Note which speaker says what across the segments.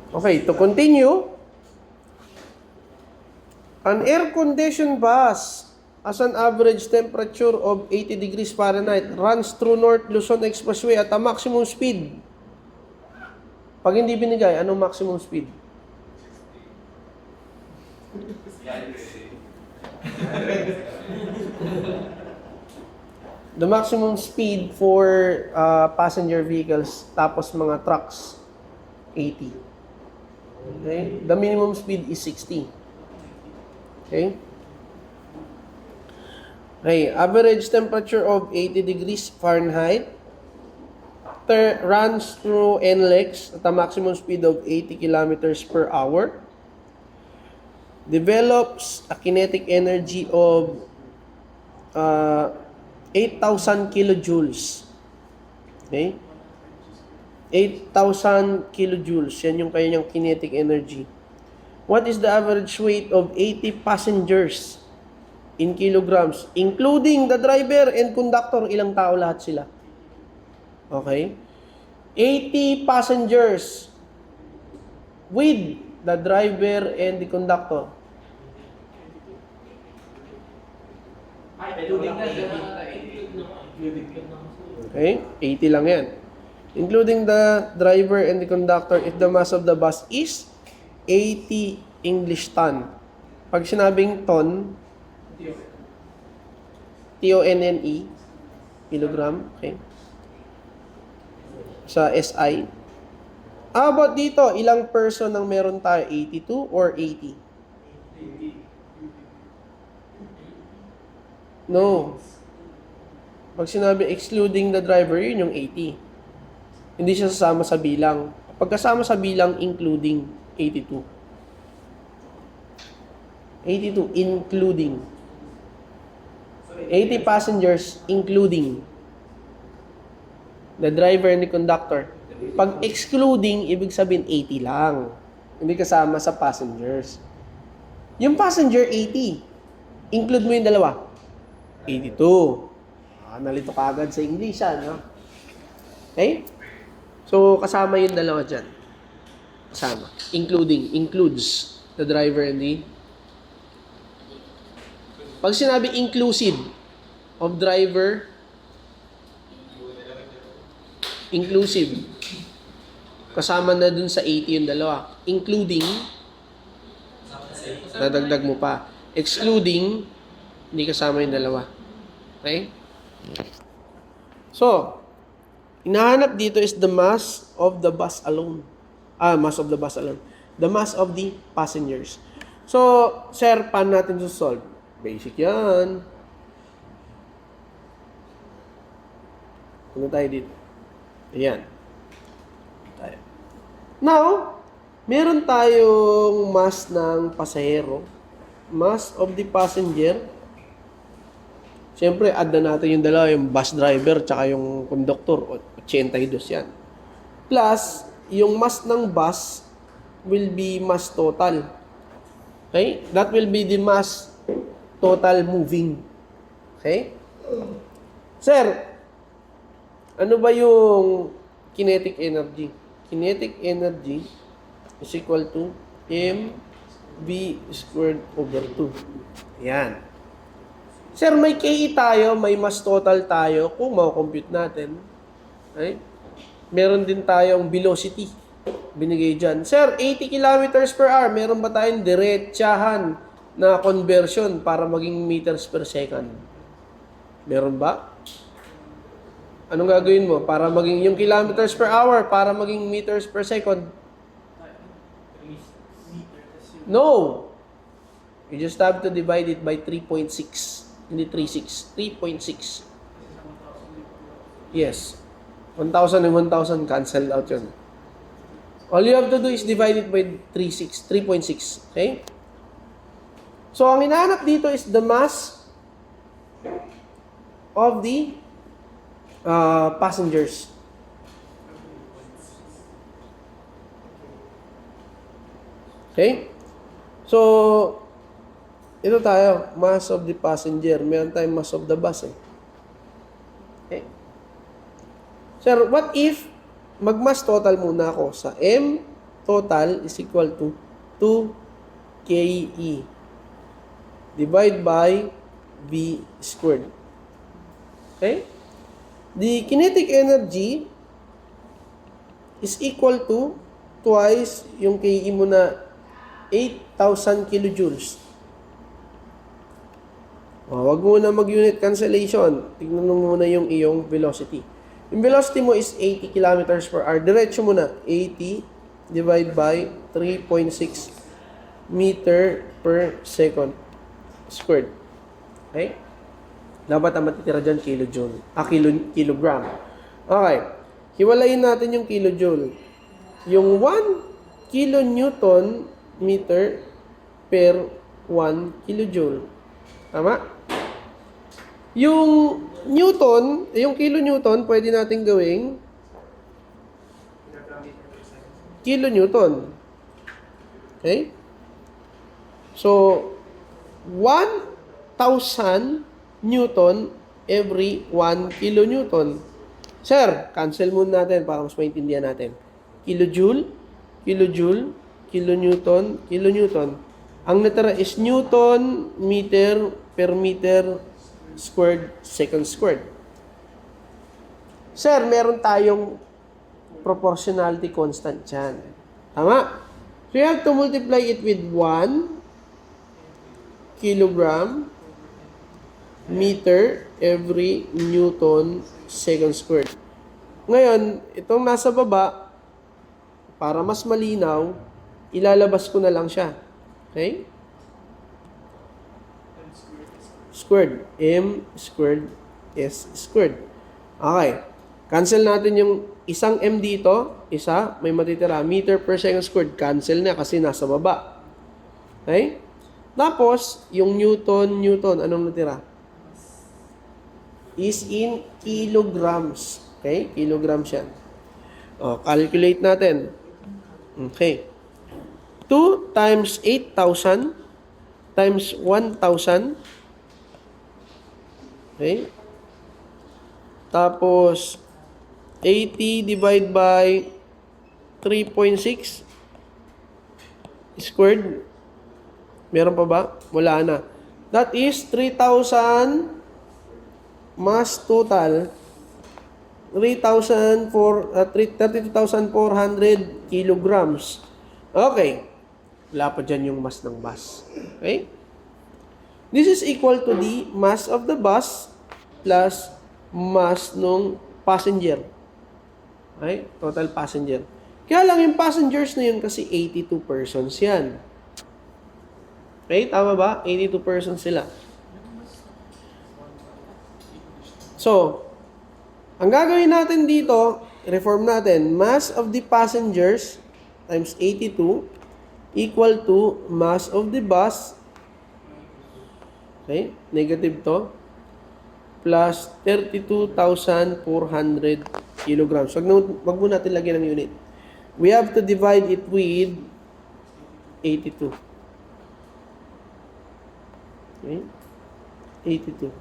Speaker 1: Okay, to continue, an air-conditioned bus has an average temperature of 80 degrees Fahrenheit runs through North Luzon Expressway at a maximum speed. Pag hindi binigay, anong maximum speed? The maximum speed for passenger vehicles tapos mga trucks, 80. Okay? The minimum speed is 60. Okay? Okay, average temperature of 80 degrees Fahrenheit runs through NLEX at a maximum speed of 80 kilometers per hour. Develops a kinetic energy of 8,000 kilojoules. Okay? 8,000 kilojoules. Yan yung kanyang kinetic energy. What is the average weight of 80 passengers in kilograms, including the driver and conductor? Ilang tao lahat sila? Okay? 80 passengers with the driver and the conductor. Okay? 80 lang yan. Including the driver and the conductor if the mass of the bus is 80 English ton. Pag sinabing ton, T-O-N-N-E, kilogram, okay? Sa SI. How about dito? Ilang person ang meron tayo? 82 or 80? No. Pag sinabi excluding the driver, yun yung 80. Hindi siya sasama sa bilang. Pagkasama sa bilang, including 82. 82, including. 80 passengers, including the driver and the conductor. Pag excluding, ibig sabihin 80 lang. Hindi kasama sa passengers. Yung passenger, 80. Include mo yung dalawa. 82. Nalito ka agad sa English, no? Okay? So, kasama yung dalawa dyan. Kasama. Includes the driver and the... Pag sinabi inclusive of driver, inclusive, kasama na dun sa 80 yung dalawa. Including, nadagdag mo pa. Excluding, hindi kasama yung dalawa. Okay? So, hinahanap dito is the mass of the bus alone. Mass of the bus alone. The mass of the passengers. So, sir, paano natin solve? Basic yan. Ano tayo dito? Ayan. Tayo. Now, meron tayong mass ng pasahero. Mass of the passenger. Siyempre, add na natin yung dalawa, yung bus driver tsaka yung conductor. 82 yan. Plus, yung mass ng bus will be mass total. Okay? That will be the mass total moving. Okay? Sir, ano ba yung kinetic energy? Kinetic energy is equal to mv squared over 2. Yan. Sir, may KE tayo, may mass total tayo kung ma-compute natin. Okay? Meron din tayong velocity binigay dyan. Sir, 80 kilometers per hour, meron ba tayong diretsahan na conversion para maging meters per second? Meron ba? Anong gagawin mo para maging yung kilometers per hour para maging meters per second? No. You just have to divide it by 3.6. Hindi 3.6. 3.6. Yes. 1,000 and 1,000 cancel out yun. All you have to do is divide it by 3.6. Okay? So, ang hinahanap dito is the mass of the passengers. Okay? So, ito tayo, mass of the passenger. Meron tayong mass of the bus. Okay? Sir, what if mag-mass total muna ako sa M, total is equal to 2 KE. Divide by V squared. Okay? The kinetic energy is equal to twice yung KE mo na 8,000 kilojoules. Wag mo na mag-unit cancellation. Tignan mo muna yung iyong velocity. Yung velocity mo is 80 kilometers per hour. Diretso mo na 80 divide by 3.6 meter per second squared. Okay? Dapat ang matitira dyan kilojoule. Kilogram. Okay. Hiwalayin natin yung kilojoule. Yung 1 kilonewton meter per 1 kilojoule. Tama? Yung Newton, yung kilonewton, pwede natin gawing kilonewton. Okay? So, 1,000 Newton every 1 kilonewton. Sir, cancel muna natin para mas maintindihan natin. Kilojoule, kilojoule, kilonewton, kilonewton. Ang natira is Newton meter per meter squared second squared. Sir, meron tayong proportionality constant dyan. Tama? So, you have to multiply it with 1 kilogram meter every Newton second squared. Ngayon, itong nasa baba, para mas malinaw, ilalabas ko na lang siya. Okay? Squared. M squared S squared. Okay. Cancel natin yung isang M dito. Isa, may matitira. Meter per second squared. Cancel na kasi nasa baba. Okay? Tapos, yung Newton, anong natira? Is in kilograms. Okay? Kilograms yan. Calculate natin. Okay. 2 times 8,000 times 1,000. Okay? Tapos, 80 divide by 3.6 squared. Meron pa ba? Wala na. That is 3,000 mass total. 32,400 kilograms. Okay. Wala pa dyan yung mass ng bus. Okay? This is equal to the mass of the bus plus mass ng passenger. Okay? Total passenger. Kaya lang yung passengers na yun kasi 82 persons yan. Okay? Tama ba? 82 persons sila. So, ang gagawin natin dito, reform natin, mass of the passengers times 82 equal to mass of the bus. Okay, negative to, plus 32,400 kilograms. Wag mo natin lagyan ng unit. We have to divide it with 82. Okay, 82.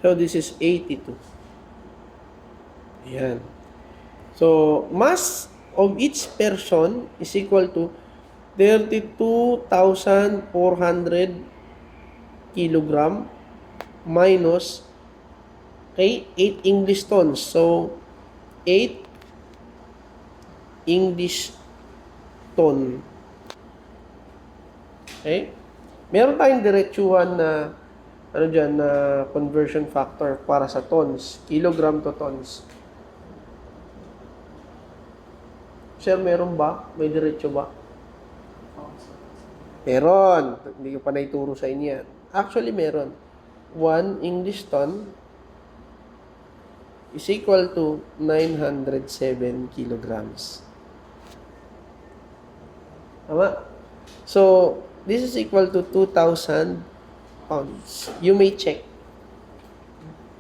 Speaker 1: So, this is 82. Ayan. So, mass of each person is equal to 32,400 kilogram minus 8 English tons. So, 8 English ton. Okay? Meron tayong diretsuhan na na conversion factor para sa tons, kilogram to tons. Sir, meron ba? May diretso ba? Meron. Hindi ko pa naituro sa inyo yan. Actually, meron. 1 English ton is equal to 907 kilograms. Tama? So, this is equal to 2,000 pounds. You may check.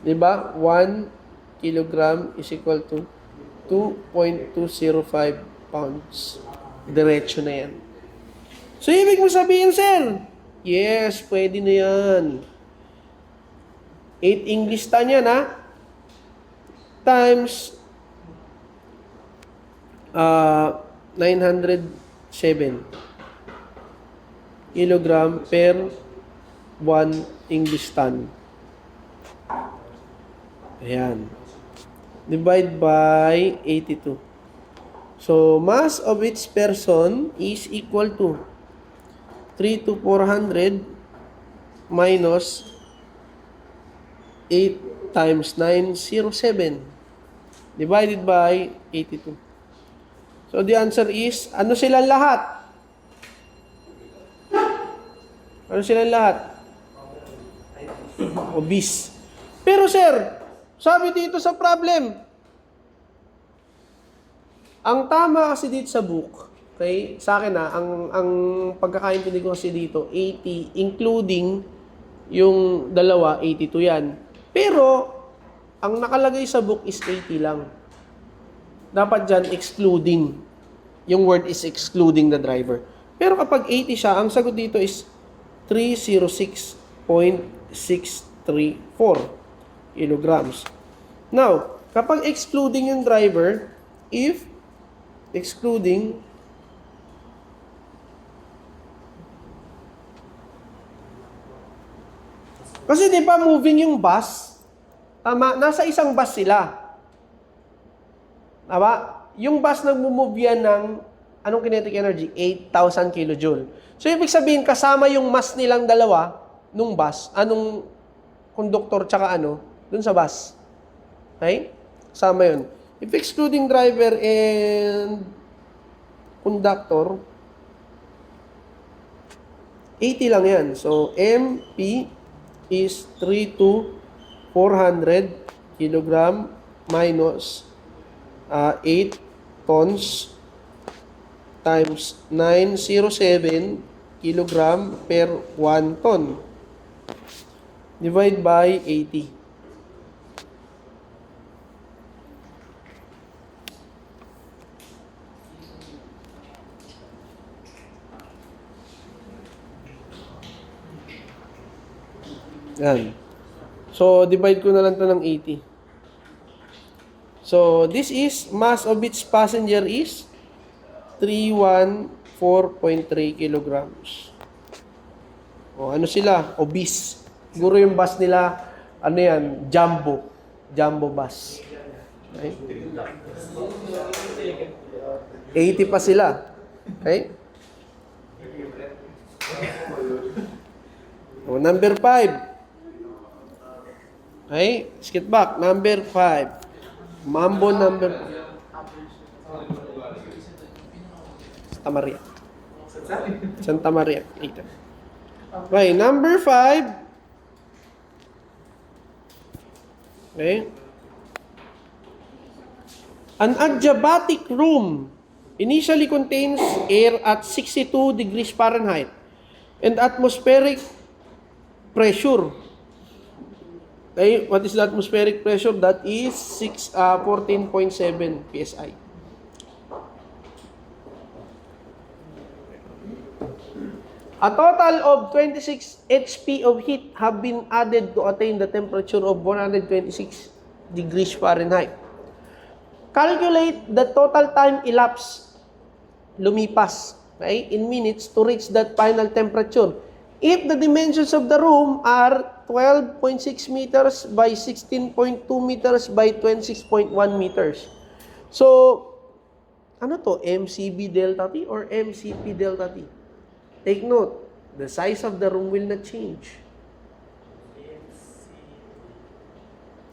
Speaker 1: Diba? 1 kilogram is equal to 2.205 pounds. Diretso na yan. So, ibig mo sabihin, sir, yes, pwede na yan. 8 English tan yan, ha? Times 907 kilogram per 1 English tan. Ayan. Divide by 82. So, mass of each person is equal to 3 to 400 minus 8 times 907 divided by 82. So, the answer is, ano silang lahat? Ano silang lahat? Obese. Pero sir, sabi dito sa problem, ang tama kasi dito sa book, okay, sa akin ang pagkakaintindi ko kasi dito, 80, including yung dalawa, 82 yan. Pero, ang nakalagay sa book is 80 lang. Dapat dyan, excluding. Yung word is excluding the driver. Pero kapag 80 siya, ang sagot dito is 306.634 kilograms. Now, kapag excluding yung driver, if excluding kasi di ba moving yung bus? Tama, nasa isang bus sila. Tama? Yung bus nagmo-move yan ng anong kinetic energy? 8,000 kilojoule. So, ibig sabihin, kasama yung mass nilang dalawa nung bus, anong conductor tsaka dun sa bus. Okay? Kasama yun. If excluding driver and conductor, 80 lang yan. So, MP is 3 to 400 kilogram minus 8 tons times 907 kilogram per 1 ton. Divide by 80. Yan. So, divide ko na lang to ng 80. So, this is, mass of each passenger is 314.3 kilograms. O, ano sila? Obese. Siguro yung bus nila, ano yan? Jumbo. Jumbo bus. Okay? 80 pa sila. Okay? O, number 5. Okay? Skip back. Number 5. Mambo number... Santa Maria. Santa Maria. Ito. Okay, number 5. Okay. An adiabatic room initially contains air at 62 degrees Fahrenheit and atmospheric pressure. Okay, what is the atmospheric pressure? That is 14.7 psi. A total of 26 HP of heat have been added to attain the temperature of 126 degrees Fahrenheit. Calculate the total time elapsed, lumipas, okay, in minutes to reach that final temperature. If the dimensions of the room are 12.6 meters by 16.2 meters by 26.1 meters. So, ano to? MCB delta T or MCP delta T? Take note, the size of the room will not change.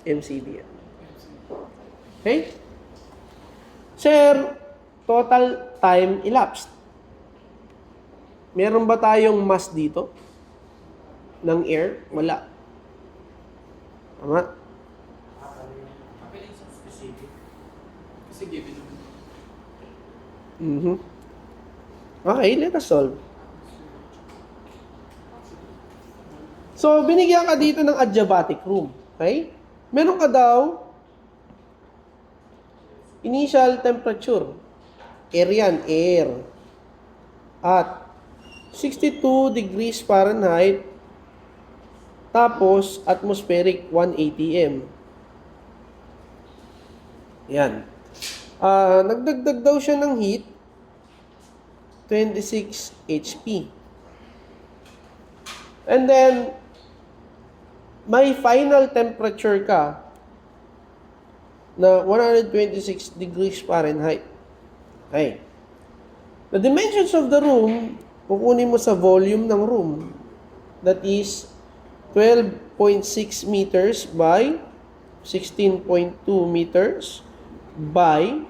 Speaker 1: MCB. Okay? Sir, total time elapsed. Meron ba tayong mass dito? Ng air? Wala. Tama?
Speaker 2: Kasi given
Speaker 1: Okay, let us solve. So, binigyan ka dito ng adiabatic room. Okay? Meron ka daw initial temperature. Air yan, air. At 62 degrees Fahrenheit. Tapos, atmospheric 180 m. Yan. Nagdagdag daw siya ng heat, 26 HP. And then, may final temperature ka na 126 degrees Fahrenheit. Okay. The dimensions of the room, kukunin mo sa volume ng room. That is 12.6 meters by 16.2 meters by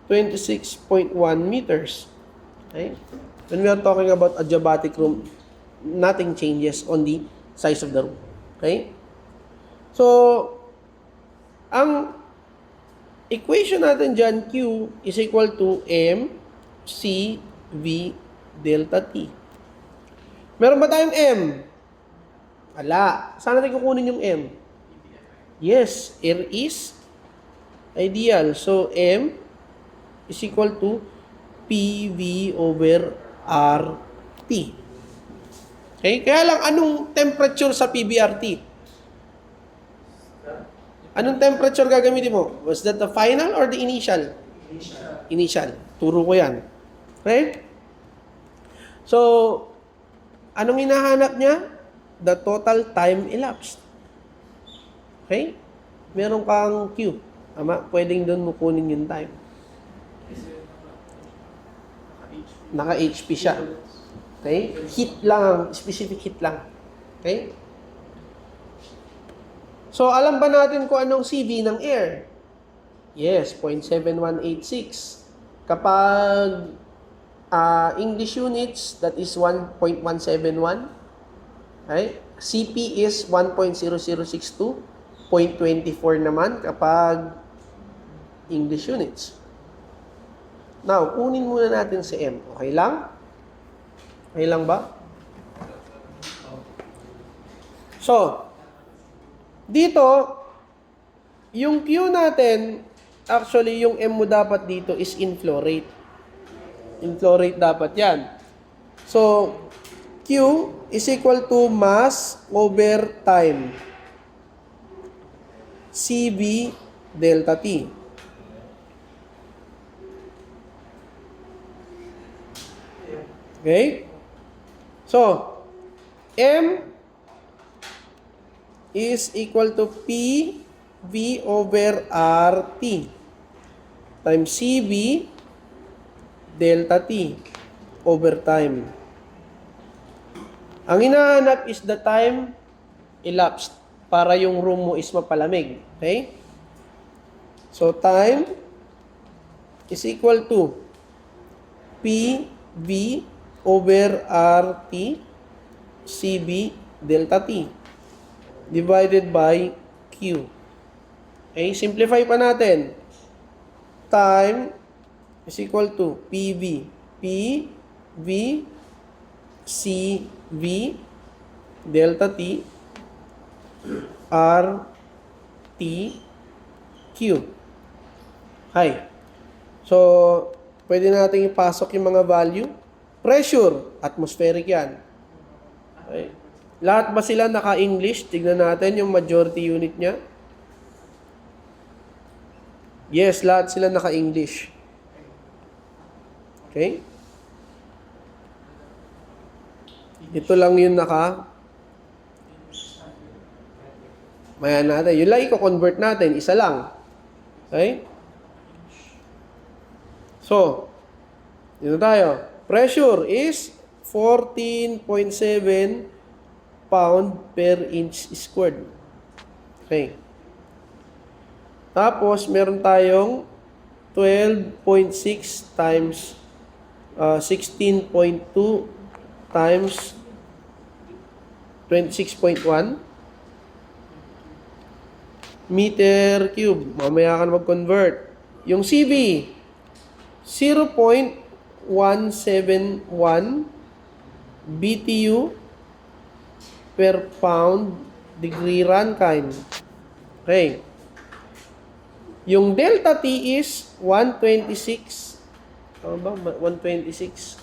Speaker 1: 26.1 meters. Okay? When we are talking about adiabatic room, nothing changes on the size of the room. Okay? So, ang equation natin dyan, Q is equal to M C V delta T. Meron ba tayong M? Wala. Saan natin kukunin yung M? Yes, air is ideal. So, M is equal to PV over RT. Okay? Kaya lang, anong temperature sa PVRT? Anong temperature gagamitin mo? Was that the final or the initial? Initial. Turo ko yan. Okay? So, anong hinahanap niya? The total time elapsed. Okay? Meron kang Q. Tama? Pwedeng doon mo kunin yung time. Naka-HP siya. Okay? Heat lang. Specific heat lang. Okay? So, alam ba natin kung anong CV ng air? Yes, 0.7186. Kapag English units, that is 1.171. Okay? CP is 1.0062. 0.24 naman kapag English units. Now, kunin muna natin si M. Okay lang? Okay lang ba? So, dito, yung Q natin, actually, yung M mo dapat dito is in flow rate. In flow rate dapat yan. So, Q is equal to mass over time. CV delta T. Okay? So, M is equal to PV over RT times CV delta T over time. Ang hinahanap is the time elapsed para yung room mo is mapalamig. Okay? So, time is equal to PV over RT CV delta T divided by Q. Okay? Simplify pa natin. Time is equal to PV. PV CV delta T R T Q. Hi. So, pwede natin ipasok yung mga value. Pressure, atmospheric yan. Okay. Lahat ba sila naka-English? Tignan natin yung majority unit niya. Yes, lahat sila naka-English. Okay? Ito lang yung maya natin. Yun lang i-convert natin. Isa lang. Okay? So, dito tayo. Pressure is 14.7 pound per inch squared. Okay. Tapos, meron tayong 12.6 times 16.2 times 26.1 meter cube. Mamaya ka na mag-convert. Yung CV, 0.171 BTU per pound degree Rankine. Okay. Yung delta T is 126. Ano ba? 126.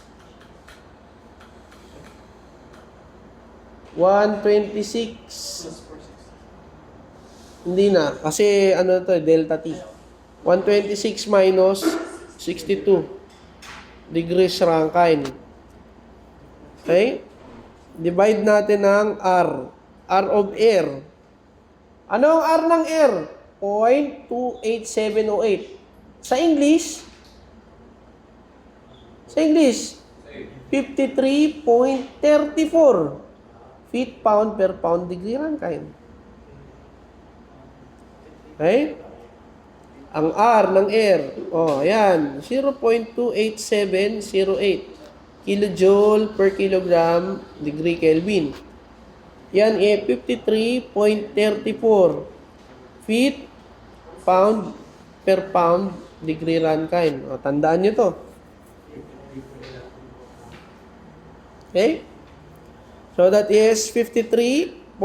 Speaker 1: 126. Hindi na. Kasi ano to, delta T. 126 minus 62 degrees Rankine. Okay? Divide natin ng R. R of air. Ano ang R ng air? 0.28708. Sa English? 53.34 feet pound per pound degree Rankine. Okay? Ang R ng air, ayan, 0.28708 kilojoule per kilogram degree Kelvin. Yan 53.34 feet pound per pound degree Rankine. Tandaan nyo to. Okay? So that is 53.34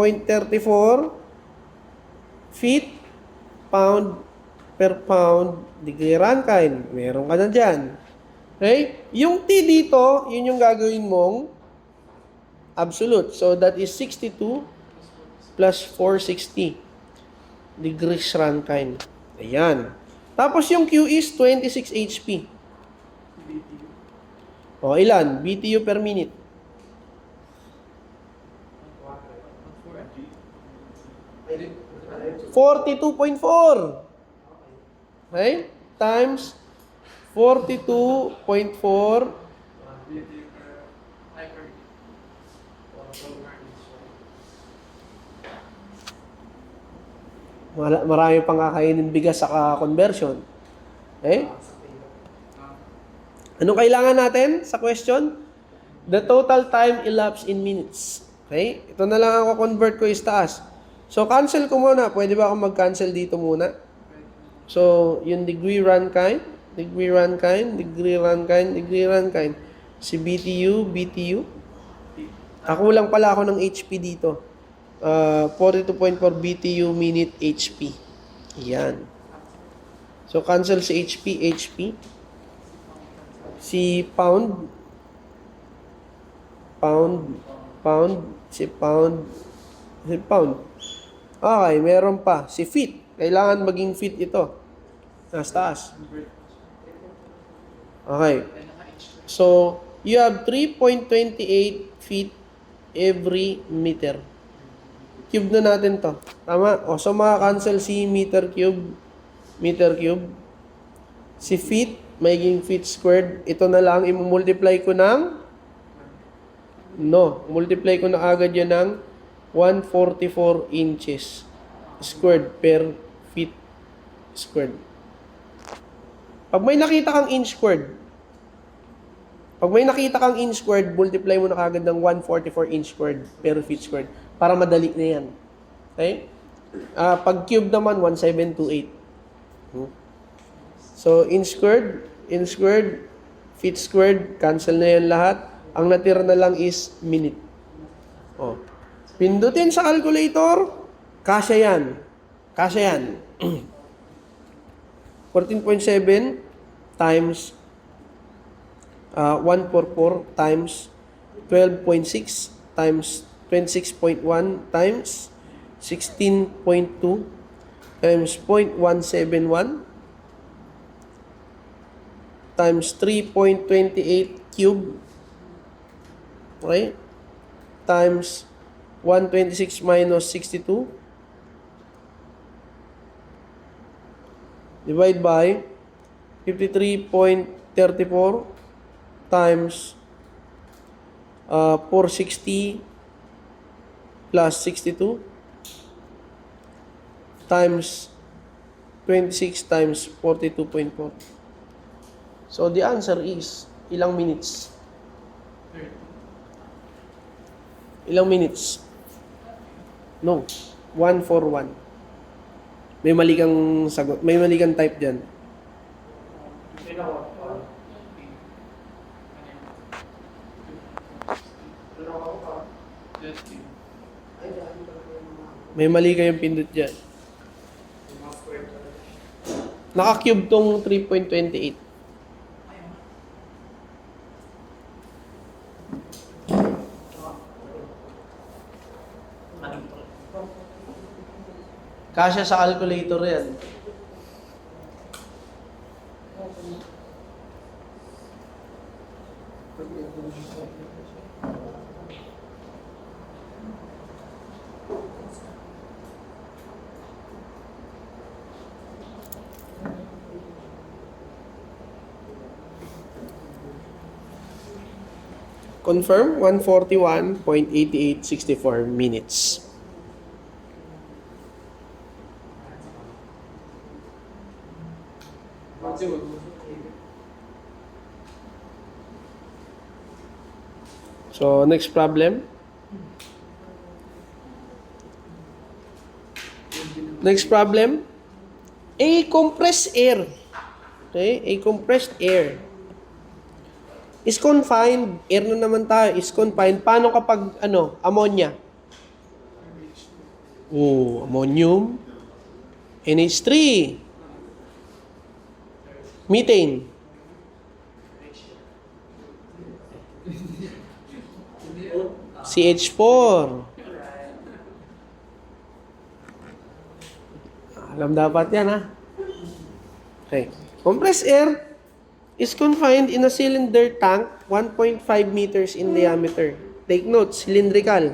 Speaker 1: feet pound per pound degree Rankine. Meron ka na dyan. Okay? Yung T dito, yun yung gagawin mong absolute. So that is 62 plus 460 degrees Rankine. Ayan. Tapos yung Q is 26 HP. Ilan? BTU per minute. 42.4. Okay? Times 42.4. Marami pang kakainin bigas sa conversion. Okay? Anong kailangan natin sa question? The total time elapsed in minutes. Okay? Ito na lang ako convert ko is taas. So, cancel ko muna. Pwede ba ako mag-cancel dito muna? So, yung degree Rankine, degree Rankine, degree Rankine, degree Rankine. Si BTU, BTU. Ako lang pala ako ng HP dito. 42.4 BTU minute HP. Yan. So, cancel si HP, HP. Si pound, pound, pound, si pound, si pound. Okay, meron pa. Si feet. Kailangan maging feet ito. Nasa taas. Okay. So, you have 3.28 feet every meter. Cube na natin to. Tama? So, maka-cancel si meter cube. Meter cube. Si feet, magiging feet squared. Ito na lang, i-multiply ko ng multiply ko na agad yan ng 144 inches squared per feet squared. Pag may nakita kang inch squared, multiply mo na agad ng 144 inch squared per feet squared para madali na yan. Okay? Pag cube naman, 1728. So, inch squared, feet squared, cancel na yan lahat. Ang natira na lang is minute. Pindutin sa calculator, kasya yan. 14.7 times 144 times 12.6 times 26.1 times 16.2 times 0.171 times 3.28 cube, okay, times 126 minus 62 divide by 53.34 times 460 plus 62 times 26 times 42.4. So the answer is ilang minutes? Ilang minutes? No. 141. May mali kang sagot. May mali kang type dyan. May mali kayong pindot dyan. Naka-cube tong 3.28. Kasya sa calculator yan. Confirm 141.8864 minutes. So, next problem. Next problem. A compressed air. Okay? A compressed air is confined. Air na naman tayo. Is confined. Paano kapag, ammonia? Oh, ammonium. NH3. Methane. CH4. Alam dapat yan, ha? Okay. Compressed air is confined in a cylinder tank 1.5 meters in diameter. Take note, cylindrical.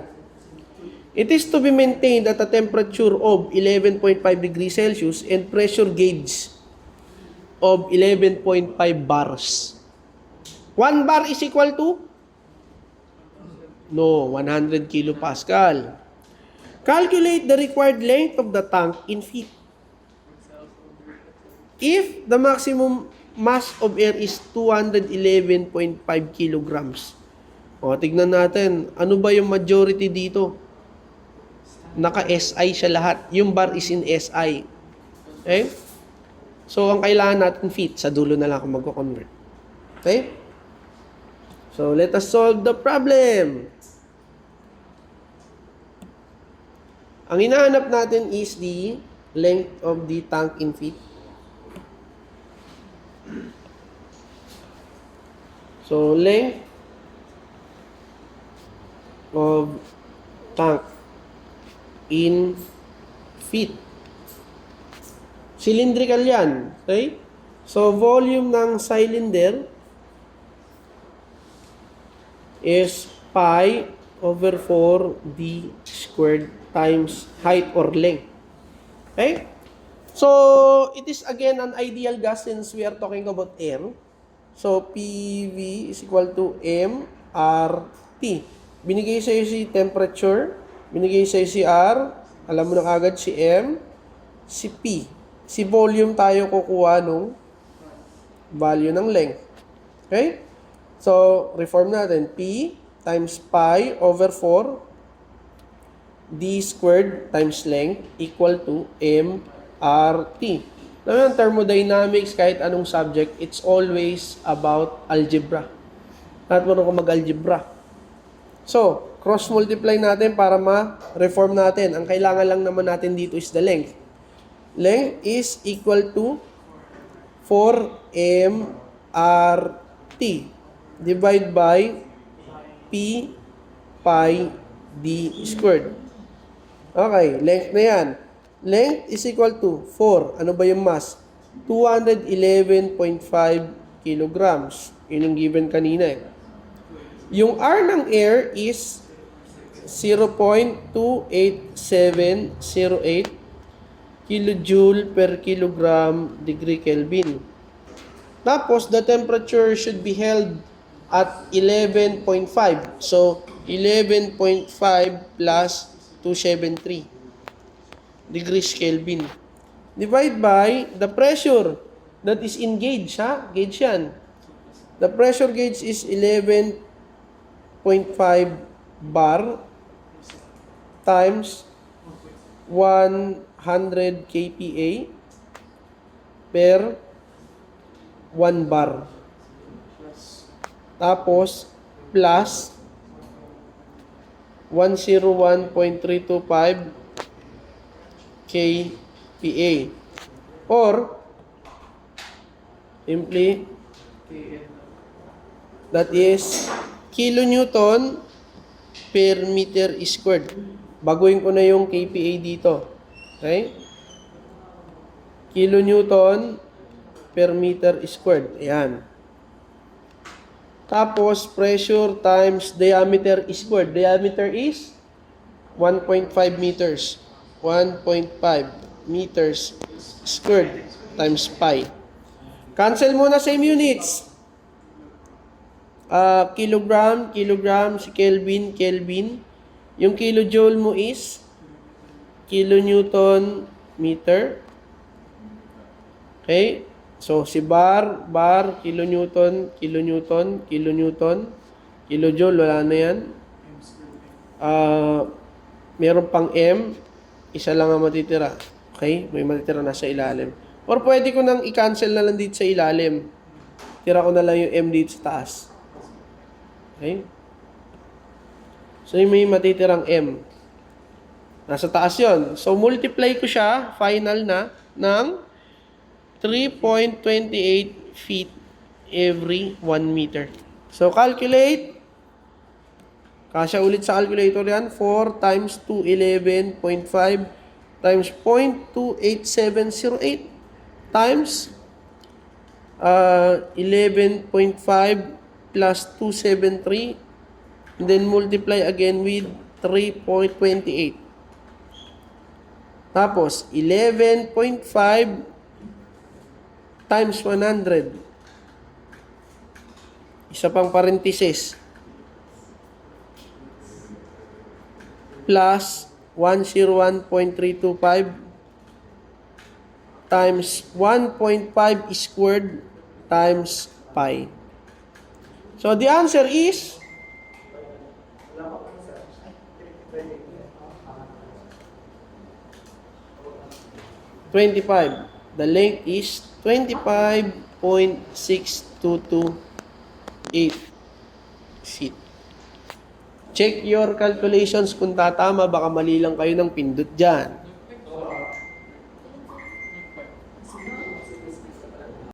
Speaker 1: It is to be maintained at a temperature of 11.5 degrees Celsius and pressure gauge of 11.5 bars. 1 bar is equal to? No, 100 kilopascal. Calculate the required length of the tank in feet. If the maximum mass of air is 211.5 kilograms. O, tignan natin, ano ba yung majority dito? Naka-SI siya lahat. Yung bar is in SI. Okay? So, ang kailangan natin feet. Sa dulo na lang ako magko-convert. Okay? So, let us solve the problem. Ang hinahanap natin is the length of the tank in feet. So, length of tank in feet. Cylindrical yan. Okay? So, volume ng cylinder is pi over 4d squared times height or length. Okay? So, it is again an ideal gas since we are talking about air. So, PV is equal to mRT. Binigay sa'yo si temperature, binigay sa'yo si R, alam mo na kagad si M, si P. Si volume tayo kukuha nung value ng length. Okay? So, reform natin. P times pi over 4 d squared times length equal to mRT. Naman, thermodynamics, kahit anong subject, it's always about algebra. Lahat mo ko mag-algebra. So, cross-multiply natin para ma-reform natin. Ang kailangan lang naman natin dito is the length. Length is equal to 4mRT. Divide by P pi d squared. Okay, length na yan. Length is equal to 4. Ano ba yung mass? 211.5 kilograms. Yun yung given kanina eh. Yung R ng air is 0.28708 kilojoule per kilogram degree Kelvin. Tapos, the temperature should be held at 11.5. So, 11.5 plus 273 degrees Kelvin. Divide by the pressure that is in gauge, ha? Gauge yan. The pressure gauge is 11.5 bar times 100 kPa per 1 bar. Tapos, plus 101.325 kPa. Or, simply, that is kilonewton per meter squared. Baguhin ko na yung kPa dito. Okay? kilonewton per meter squared. Ayan. Tapos, pressure times diameter squared. Diameter is 1.5 meters. 1.5 meters squared times pi. Cancel muna same units. Kilogram, kilogram, si Kelvin, Kelvin. Yung kilojoule mo is kilonewton meter. Okay? So, si bar, kilonewton, kilonewton, kilonewton, kilojoule, wala na yan. Meron pang M, isa lang ang matitira. Okay? May matitira na sa ilalim. Or pwede ko nang i-cancel na lang dito sa ilalim. Tira ko na lang yung M dito sa taas. Okay? So, yung may matitirang M. Nasa taas yon. So, multiply ko siya, final na, ng 3.28 feet every 1 meter. So, calculate. Kasya ulit sa calculator yan. 4 times 2, 11.5 times 0.28708 times 11.5 plus 273, and then multiply again with 3.28. Tapos, 11.5 times 100. Isa pang parenthesis. Plus 101.325 times 1.5 squared times pi. So, the answer is 25. The length is 25.6228 feet. Check your calculations kung tatama, baka mali lang kayo ng pindot dyan.